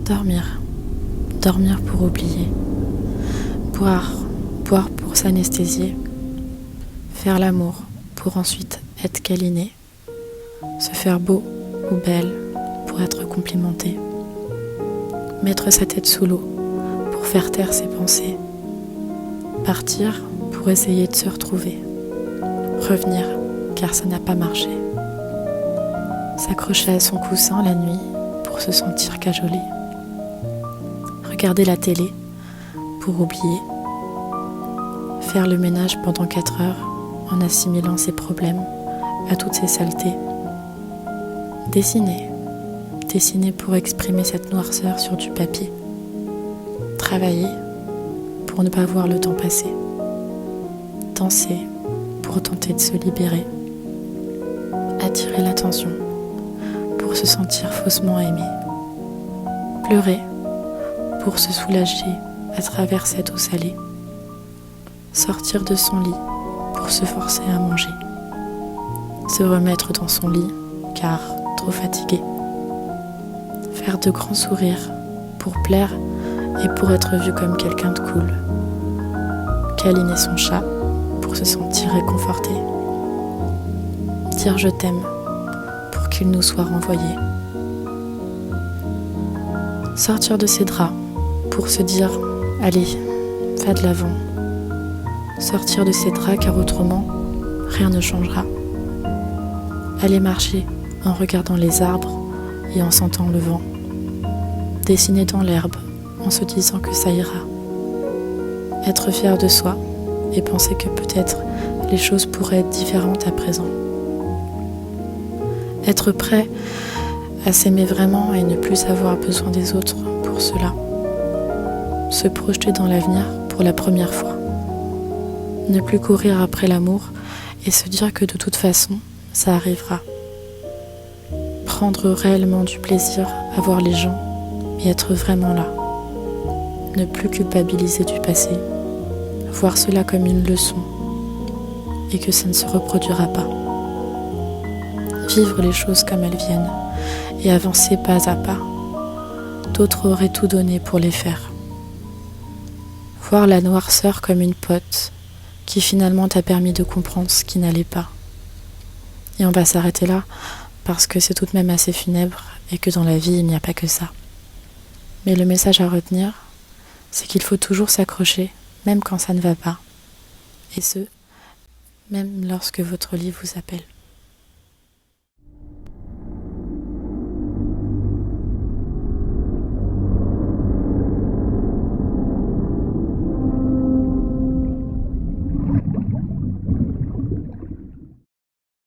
Dormir. Dormir pour oublier. Boire. Boire pour s'anesthésier. Faire l'amour pour ensuite être câliné. Se faire beau ou belle pour être complimenté. Mettre sa tête sous l'eau pour faire taire ses pensées. Partir pour essayer de se retrouver. Revenir car ça n'a pas marché. S'accrocher à son coussin la nuit pour se sentir cajolé. Regarder la télé pour oublier. Faire le ménage pendant 4 heures en assimilant ses problèmes à toutes ses saletés. Dessiner. Dessiner pour exprimer cette noirceur sur du papier. Travailler pour ne pas voir le temps passer. Danser pour tenter de se libérer. Attirer l'attention pour se sentir faussement aimé. Pleurer pour se soulager à travers cette eau salée. Sortir de son lit pour se forcer à manger. Se remettre dans son lit car trop fatigué. Faire de grands sourires pour plaire et pour être vu comme quelqu'un de cool. Câliner son chat pour se sentir réconforté. Dire je t'aime pour qu'il nous soit renvoyé. Sortir de ses draps pour se dire allez, va de l'avant. Sortir de ses draps car autrement rien ne changera. Aller marcher en regardant les arbres et en sentant le vent. Dessiner dans l'herbe en se disant que ça ira. Être fier de soi et penser que peut-être les choses pourraient être différentes à présent. Être prêt à s'aimer vraiment et ne plus avoir besoin des autres pour cela. Se projeter dans l'avenir pour la première fois. Ne plus courir après l'amour et se dire que de toute façon, ça arrivera. Prendre réellement du plaisir à voir les gens et être vraiment là. Ne plus culpabiliser du passé. Voir cela comme une leçon et que ça ne se reproduira pas. Vivre les choses comme elles viennent et avancer pas à pas. D'autres auraient tout donné pour les faire. Voir la noirceur comme une pote qui finalement t'a permis de comprendre ce qui n'allait pas. Et on va s'arrêter là parce que c'est tout de même assez funèbre et que dans la vie il n'y a pas que ça. Mais le message à retenir, c'est qu'il faut toujours s'accrocher même quand ça ne va pas. Et ce, même lorsque votre lit vous appelle.